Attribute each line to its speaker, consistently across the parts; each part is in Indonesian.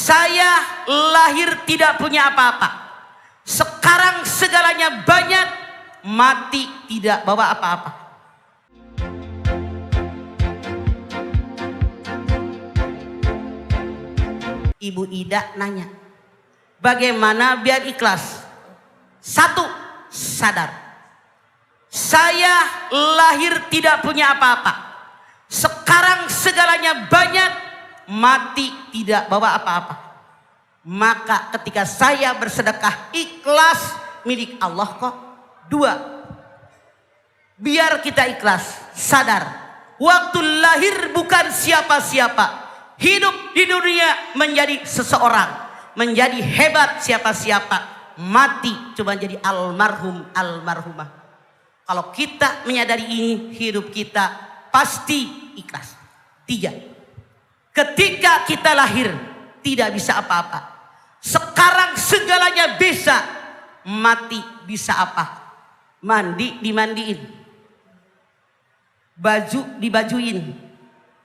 Speaker 1: Saya lahir tidak punya apa-apa. Sekarang segalanya banyak, mati tidak bawa apa-apa. Ibu Ida nanya, bagaimana biar ikhlas? Satu, sadar. Saya lahir tidak punya apa-apa. Sekarang segalanya banyak, mati tidak bawa apa-apa. Maka ketika saya bersedekah ikhlas milik Allah kok. Dua, biar kita ikhlas, sadar. Waktu lahir bukan siapa-siapa. Hidup di dunia menjadi seseorang, menjadi hebat siapa-siapa. Mati cuma jadi almarhum, almarhumah. Kalau kita menyadari ini, hidup kita pasti ikhlas. Tiga, ketika kita lahir tidak bisa apa-apa. Sekarang segalanya bisa. Mati bisa apa? Mandi dimandiin, baju dibajuin,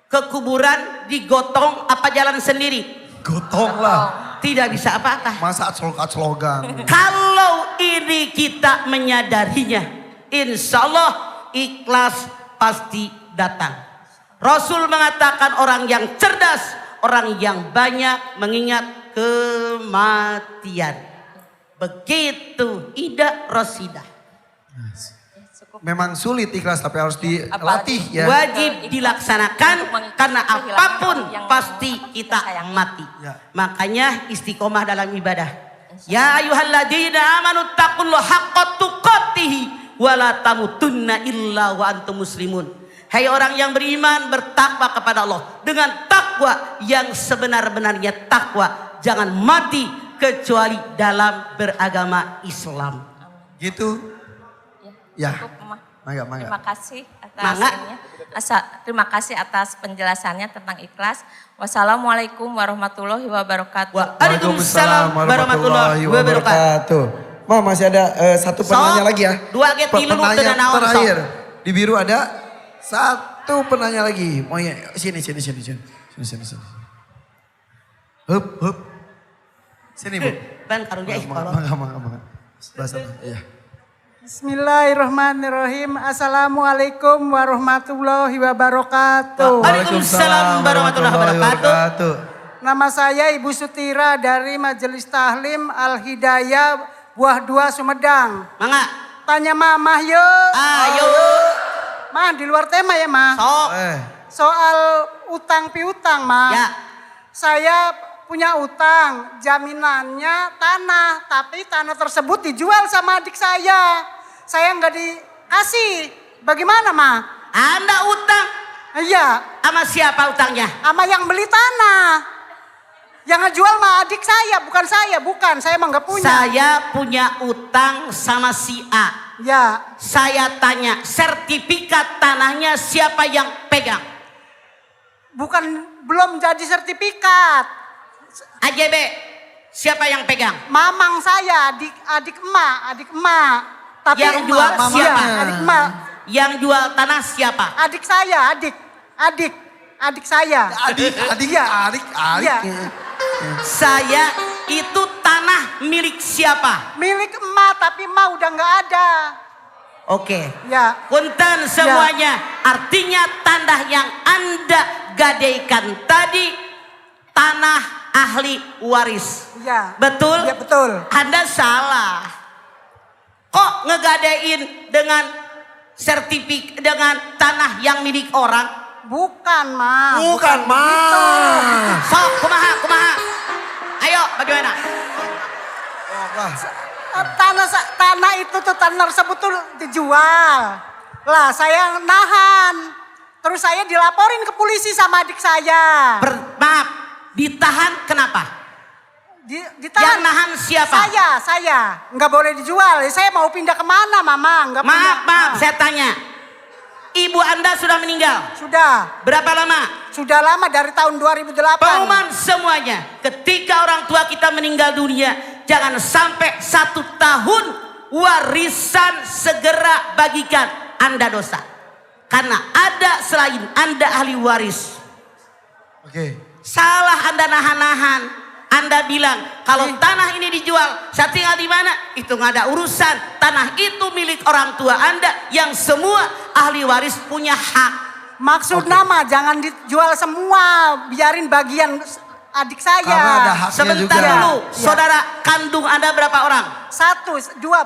Speaker 1: ke kuburan digotong apa jalan sendiri?
Speaker 2: Gotong lah.
Speaker 1: Tidak bisa apa-apa.
Speaker 2: Masa slogan.
Speaker 1: Kalau ini kita menyadarinya, insya Allah ikhlas pasti datang. Rasul mengatakan orang yang cerdas, orang yang banyak mengingat kematian. Begitu Ida Rosidah.
Speaker 2: Memang sulit ikhlas tapi harus dilatih ya.
Speaker 1: Wajib dilaksanakan karena apapun pasti kita mati.
Speaker 2: Ya.
Speaker 1: Makanya istiqomah dalam ibadah. Ya ayyuhalladzina amanu taqullaha haqqa tuqatih wa la tamutunna illa wa antum muslimun. Hai orang yang beriman, bertakwa kepada Allah dengan takwa yang sebenar-benarnya takwa. Jangan mati kecuali dalam beragama Islam.
Speaker 2: Gitu. Ya. Mangga.
Speaker 3: Terima kasih atas terima kasih atas penjelasannya tentang ikhlas. Wassalamualaikum warahmatullahi wabarakatuh.
Speaker 1: Waalaikumsalam warahmatullahi wabarakatuh.
Speaker 2: Ma, masih ada satu penanya lagi ya.
Speaker 1: Dua get tilu
Speaker 2: penanya terakhir. Di biru ada satu penanya lagi. Oh iya, sini. Hup. Sini Bu.
Speaker 1: Ban karunya
Speaker 2: Mangga. Sebelah sana. Iya.
Speaker 4: Bismillahirrahmanirrahim. Assalamualaikum warahmatullahi wabarakatuh.
Speaker 1: Waalaikumsalam warahmatullahi wabarakatuh.
Speaker 4: Nama saya Ibu Sutira dari Majelis Tahlim Al-Hidayah Buah 2 Sumedang.
Speaker 1: Mangga.
Speaker 4: Tanya Mamah yuk.
Speaker 1: Ayo.
Speaker 4: Mah di luar tema ya Mah.
Speaker 1: Sok.
Speaker 4: Soal utang piutang Mah.
Speaker 1: Ya.
Speaker 4: Saya punya utang, jaminannya tanah, tapi tanah tersebut dijual sama adik saya. Saya nggak dikasih. Bagaimana, Ma?
Speaker 1: Anda utang?
Speaker 4: Iya.
Speaker 1: Sama siapa utangnya?
Speaker 4: Sama yang beli tanah. Yang ngejual mah adik saya, bukan saya. Bukan, saya emang nggak punya.
Speaker 1: Saya punya utang sama si A.
Speaker 4: Ya.
Speaker 1: Saya tanya, sertifikat tanahnya siapa yang pegang?
Speaker 4: Bukan, belum jadi sertifikat.
Speaker 1: AJB, siapa yang pegang?
Speaker 4: Mamang saya, adik emak. Tapi
Speaker 1: yang jual siapa?
Speaker 4: Adik emak.
Speaker 1: Yang jual tanah siapa?
Speaker 4: Adik saya, adik saya.
Speaker 2: Adik.
Speaker 4: Iya.
Speaker 1: Saya itu tanah milik siapa?
Speaker 4: Milik emak, tapi emak udah nggak ada.
Speaker 1: Oke.
Speaker 4: Ya.
Speaker 1: Punten semuanya. Artinya tanah yang Anda gadaikan tadi tanah ahli waris.
Speaker 4: Ya.
Speaker 1: Betul?
Speaker 4: Ya betul.
Speaker 1: Anda salah. Kok ngegadein dengan sertifikat dengan tanah yang milik orang?
Speaker 4: Bukan, Ma.
Speaker 2: Bukan, Ma.
Speaker 1: Sok, kumaha. Ayo, bagaimana?
Speaker 4: Tanah itu tuh tanah tersebut tuh dijual. Lah, saya nahan. Terus saya dilaporin ke polisi sama adik saya.
Speaker 1: Maaf, ditahan kenapa?
Speaker 4: Ditahan.
Speaker 1: Yang nahan siapa?
Speaker 4: Saya. Nggak boleh dijual. Saya mau pindah kemana, Mama? Nggak
Speaker 1: Maaf, saya tanya. Ibu Anda sudah meninggal?
Speaker 4: Sudah.
Speaker 1: Berapa lama?
Speaker 4: Sudah lama, dari tahun 2008.
Speaker 1: Pengumuman semuanya. Ketika orang tua kita meninggal dunia, jangan sampai 1 tahun warisan segera bagikan. Anda dosa. Karena ada selain Anda ahli waris.
Speaker 2: Oke.
Speaker 1: Salah Anda nahan-nahan. Anda bilang kalau tanah ini dijual, saya tinggal di mana? Itu nggak ada urusan. Tanah itu milik orang tua Anda yang semua ahli waris punya hak.
Speaker 4: Maksud nama jangan dijual semua, biarin bagian adik saya.
Speaker 2: Karena ada haknya
Speaker 1: Sebentar
Speaker 2: juga.
Speaker 1: dulu,
Speaker 4: Iya.
Speaker 1: saudara kandung Anda berapa orang?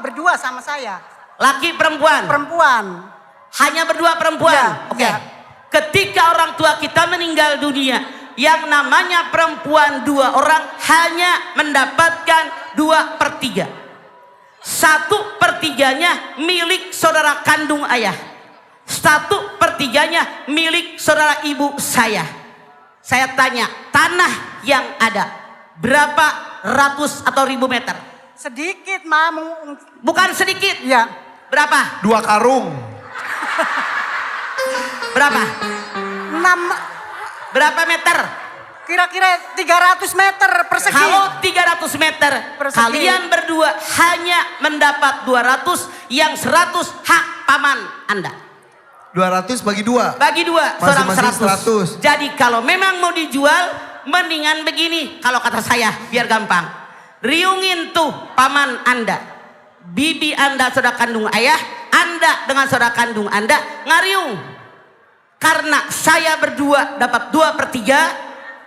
Speaker 4: Berdua sama saya.
Speaker 1: Laki perempuan?
Speaker 4: Perempuan.
Speaker 1: Hanya berdua perempuan?
Speaker 4: Iya,
Speaker 1: Oke.
Speaker 4: iya.
Speaker 1: Ketika orang tua kita meninggal dunia, yang namanya perempuan 2 orang hanya mendapatkan 2/3. 1/3-nya milik saudara kandung ayah. 1/3-nya milik saudara ibu saya. Saya tanya, tanah yang ada berapa ratus atau ribu meter?
Speaker 4: Sedikit, Ma.
Speaker 1: Bukan sedikit.
Speaker 4: Ya.
Speaker 1: Berapa?
Speaker 2: 2 karung.
Speaker 1: Berapa?
Speaker 4: 6,
Speaker 1: Berapa meter?
Speaker 4: kira-kira 300 meter persegi.
Speaker 1: Kalau 300 meter,
Speaker 4: Persegi.
Speaker 1: kalian berdua hanya mendapat 200, yang 100 hak paman Anda.
Speaker 2: 200 bagi 2.
Speaker 1: Bagi 2, seorang
Speaker 2: Masing-masing 100.
Speaker 1: 100. Jadi kalau memang mau dijual, mendingan begini. Kalau kata saya, biar gampang. Riungin tuh paman Anda. Bibi Anda saudara kandung ayah, Anda dengan saudara kandung Anda ngariung. Karena saya berdua dapat 2/3,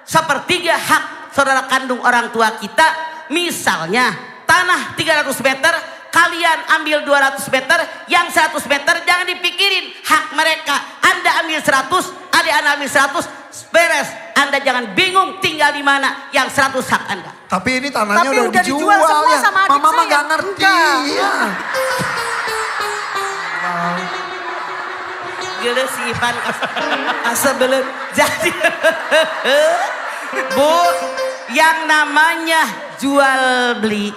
Speaker 1: 1/3 hak saudara kandung orang tua kita. Misalnya tanah 300 meter, kalian ambil 200 meter, yang 100 meter jangan dipikirin hak mereka. Anda ambil 100, adik Anda ambil 100, beres. Anda jangan bingung tinggal di mana, yang 100 hak Anda.
Speaker 2: Tapi ini tanahnya
Speaker 4: Tapi
Speaker 2: udah
Speaker 4: udah dijual
Speaker 2: dijual
Speaker 4: semua
Speaker 2: ya.
Speaker 4: sama adik
Speaker 2: Mama mah
Speaker 4: saya.
Speaker 2: gak ngerti.
Speaker 4: Enggak.
Speaker 2: Iya.
Speaker 1: Gila si Ivan sebelum jadi Bu, yang namanya jual beli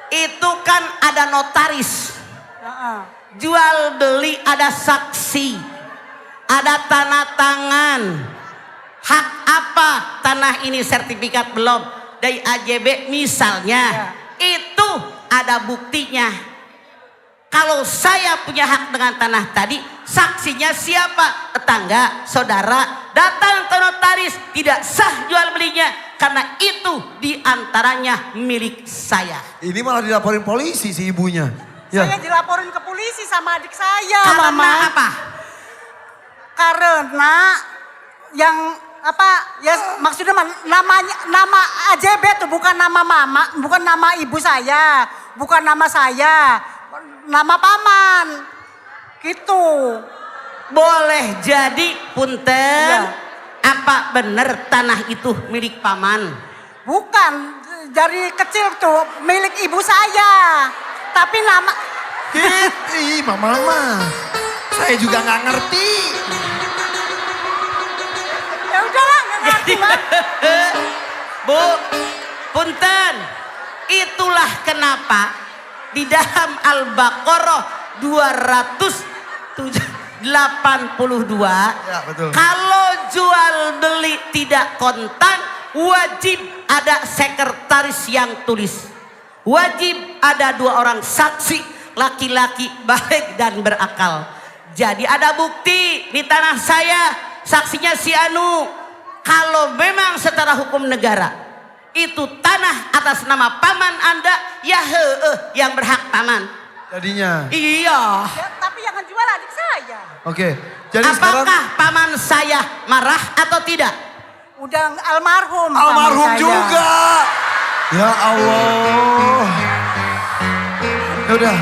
Speaker 1: itu kan ada notaris.
Speaker 4: Heeh.
Speaker 1: Jual beli ada saksi, ada tanda tangan. Hak apa tanah ini, sertifikat belum dari AJB misalnya, itu ada buktinya. Kalau saya punya hak dengan tanah tadi, saksinya siapa? Tetangga, saudara, datang ke notaris, tidak sah jual belinya karena itu diantaranya milik saya.
Speaker 2: Ini malah dilaporin polisi si ibunya. Ya.
Speaker 4: Saya dilaporin ke polisi sama adik saya,
Speaker 1: Karena
Speaker 4: Mama.
Speaker 1: apa?
Speaker 4: Karena yang apa ya, maksudnya nama AJB itu bukan nama mama, bukan nama ibu saya, bukan nama saya, nama paman. Gitu.
Speaker 1: Boleh jadi punten.
Speaker 4: Ya.
Speaker 1: Apa benar tanah itu milik paman?
Speaker 4: Bukan, dari kecil tuh milik ibu saya. Tapi nama
Speaker 2: Ih, mama. Saya juga nggak ngerti.
Speaker 4: ya udahlah, nggak ngerti, Mak.
Speaker 1: Bu, punten. Itulah kenapa di dalam Al-Baqarah 282,
Speaker 2: Ya, betul.
Speaker 1: kalau jual beli tidak kontan, wajib ada sekretaris yang tulis. Wajib ada 2 orang saksi, laki-laki baik dan berakal. Jadi ada bukti, ini tanah saya, saksinya si Anu. Kalau memang secara hukum negara itu tanah atas nama paman Anda, ya yang berhak paman.
Speaker 2: Jadinya.
Speaker 1: Iya.
Speaker 4: Ya, tapi yang jual adik saya.
Speaker 2: Oke. Jadi
Speaker 1: Apakah
Speaker 2: sekarang
Speaker 1: paman saya marah atau tidak?
Speaker 4: Udah almarhum.
Speaker 2: almarhum
Speaker 4: paman saya.
Speaker 2: juga. Ya Allah. Ya udah.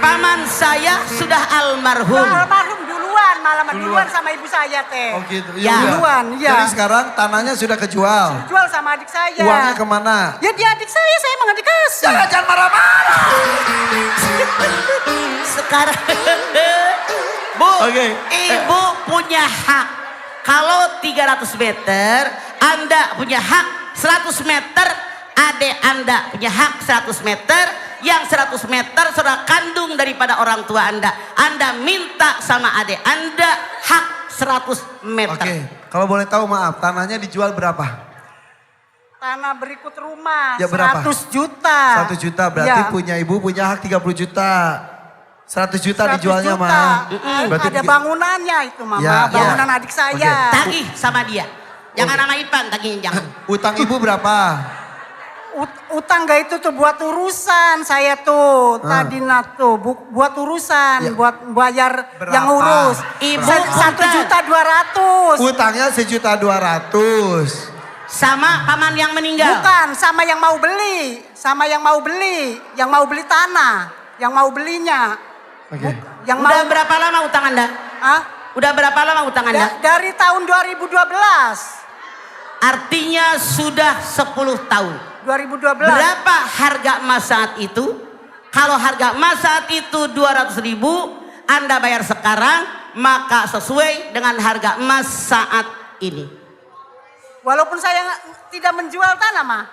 Speaker 1: Paman saya sudah almarhum.
Speaker 4: Almarhum duluan, malah duluan sama ibu saya teh.
Speaker 2: Oh gitu.
Speaker 1: Ya.
Speaker 2: udah.
Speaker 4: Duluan, ya.
Speaker 2: Jadi sekarang tanahnya sudah kejual.
Speaker 4: Jual sama adik saya.
Speaker 2: Uangnya kemana?
Speaker 4: Ya dia adik saya emang nggak dikasih.
Speaker 2: Jangan marah-marah.
Speaker 1: Sekarang Bu,
Speaker 2: Oke.
Speaker 1: ibu punya hak. Kalau 300 meter, Anda punya hak 100 meter, adik Anda punya hak 100 meter, yang 100 meter saudara kandung daripada orang tua Anda. Anda minta sama adik Anda hak 100 meter.
Speaker 2: Oke. Kalau boleh tahu maaf, tanahnya dijual berapa?
Speaker 4: Tanah berikut rumah.
Speaker 2: Ya, berapa?
Speaker 4: 100 juta.
Speaker 2: 1 juta berarti
Speaker 4: Ya.
Speaker 2: punya ibu punya hak 30 juta. 100 juta
Speaker 4: 100
Speaker 2: dijualnya
Speaker 4: juta.
Speaker 2: mah.
Speaker 4: Ada bangunannya itu Mama,
Speaker 2: Ya,
Speaker 4: bangunan
Speaker 1: ya.
Speaker 4: adik saya.
Speaker 1: Tagih sama dia. Jangan nama Ipan, tagih jangan.
Speaker 2: Utang ibu berapa?
Speaker 4: Utang gak itu tuh buat urusan saya tuh tadi tuh buat urusan buat bayar
Speaker 2: Berapa?
Speaker 4: yang ngurus.
Speaker 1: Ibu
Speaker 4: 1.200.000.
Speaker 2: Utangnya 1.200.000.
Speaker 1: Sama paman yang meninggal.
Speaker 4: Bukan sama yang mau beli, yang mau beli tanah, yang mau belinya.
Speaker 2: Oke.
Speaker 4: Yang
Speaker 1: Udah
Speaker 4: mau
Speaker 1: berapa lama utang Anda?
Speaker 4: Hah?
Speaker 1: Udah berapa lama utang Anda?
Speaker 4: Dari tahun 2012.
Speaker 1: Artinya sudah 10 tahun.
Speaker 4: 2012.
Speaker 1: Berapa harga emas saat itu? Kalau harga emas saat itu 200.000, Anda bayar sekarang, maka sesuai dengan harga emas saat ini.
Speaker 4: Walaupun saya tidak menjual tanah mah.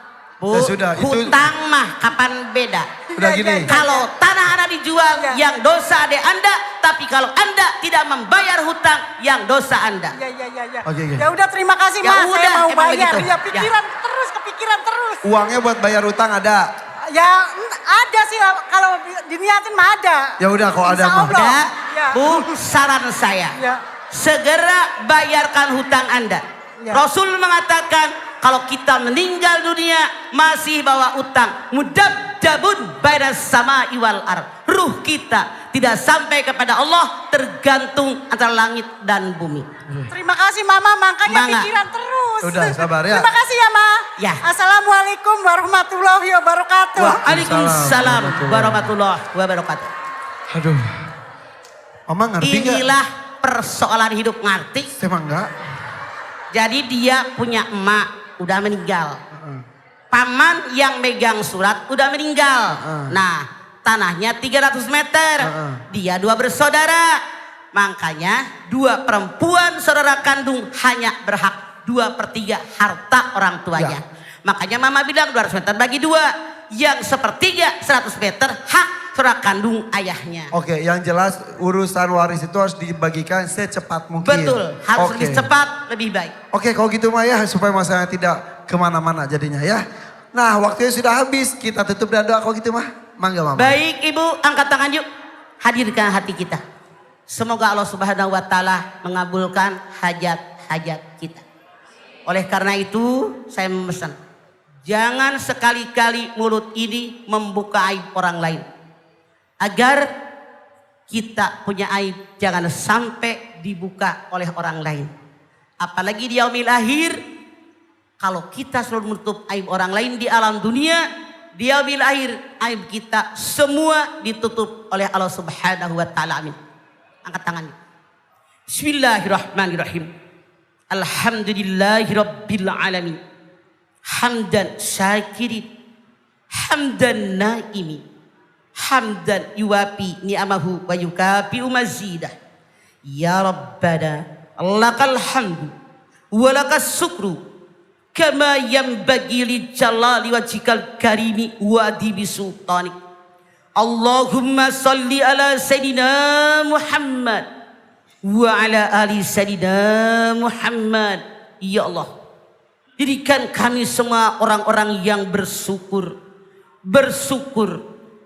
Speaker 1: Bu,
Speaker 2: Ya sudah, itu-
Speaker 1: hutang mah kapan beda?
Speaker 2: Udah
Speaker 4: Iya,
Speaker 2: gini.
Speaker 4: iya,
Speaker 1: Kalau tanah Anda dijual,
Speaker 4: Ya.
Speaker 1: yang dosa adik Anda. Tapi kalau Anda tidak membayar hutang, yang dosa Anda.
Speaker 4: Ya.
Speaker 2: Oke.
Speaker 4: Ya udah terima kasih
Speaker 1: Ya
Speaker 4: Mas,
Speaker 1: udah,
Speaker 4: saya mau
Speaker 1: emang
Speaker 4: bayar.
Speaker 1: begitu.
Speaker 4: Ya kepikiran terus.
Speaker 2: Uangnya buat bayar utang ada.
Speaker 4: Ya ada sih kalau diniatin mah ada.
Speaker 2: Ya udah kalau ada
Speaker 4: Insya
Speaker 2: mah.
Speaker 4: Allah.
Speaker 1: Ada,
Speaker 4: Ya.
Speaker 1: Bu, saran saya.
Speaker 4: Ya.
Speaker 1: Segera bayarkan hutang Anda.
Speaker 4: Ya.
Speaker 1: Rasul mengatakan kalau kita meninggal dunia masih bawa utang, mudabdabun baina sama'i wal ard. Ruh kita tidak sampai kepada Allah, tergantung antara langit dan bumi.
Speaker 4: Terima kasih Mama, makanya
Speaker 1: Mangga.
Speaker 4: pikiran terus.
Speaker 2: Udah, sabar ya.
Speaker 4: Terima kasih ya Ma.
Speaker 1: Ya.
Speaker 4: Assalamualaikum warahmatullahi wabarakatuh.
Speaker 1: Waalaikumsalam warahmatullahi wabarakatuh.
Speaker 2: Aduh. Mama ngerti nggak?
Speaker 1: Inilah persoalan hidup ngerti.
Speaker 2: Saya mah enggak.
Speaker 1: Jadi dia punya emak udah meninggal. Paman yang megang surat udah meninggal. Nah, tanahnya 300 meter. Dia 2 bersaudara. Makanya 2 perempuan saudara kandung hanya berhak 2/3 harta orang tuanya. Makanya mama bilang 200 meter bagi 2. Yang 1/3 100 meter hak saudara kandung ayahnya.
Speaker 2: Oke, yang jelas urusan waris itu harus dibagikan secepat mungkin.
Speaker 1: Betul, harus
Speaker 2: Oke.
Speaker 1: lebih cepat, lebih baik.
Speaker 2: Oke, kalau gitu Mah ya, supaya masalahnya tidak kemana-mana jadinya ya. Nah, waktunya sudah habis, kita tutup dan doa kalau gitu Mah. Mangga Mama.
Speaker 1: Baik Ibu, angkat tangan yuk. Hadirkan hati kita. Semoga Allah Subhanahu wa taala mengabulkan hajat-hajat kita. Oleh karena itu, saya memesan, jangan sekali-kali mulut ini membuka aib orang lain. Agar kita punya aib jangan sampai dibuka oleh orang lain. Apalagi di yaumil akhir, kalau kita selalu menutup aib orang lain di alam dunia, di yaumil akhir aib kita semua ditutup oleh Allah Subhanahu wa taala. Amin. Angkat tangannya. Bismillahirrahmanirrahim. Alhamdulillahirabbil alamin. Hamdan syakirin, hamdan naimi, hamdan yuwafi ni'amahu wa yukafi'u mazidah. Ya Rabbana lakal hamdu wa lakas syukru kama yanbaghi li jalali wajhikal karimi wa adibi sultanik. Allahumma salli ala Sayyidina Muhammad wa ala ali Sayyidina Muhammad. Ya Allah, jadikan kami semua orang-orang yang bersyukur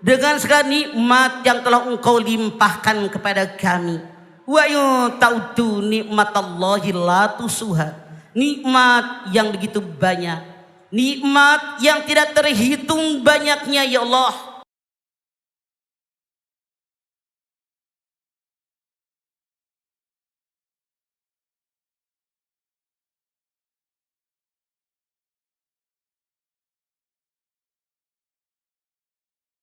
Speaker 1: dengan segala nikmat yang telah Engkau limpahkan kepada kami. Wa ta'udu nikmatallahi la tusuha. Nikmat yang begitu banyak, nikmat yang tidak terhitung banyaknya ya Allah.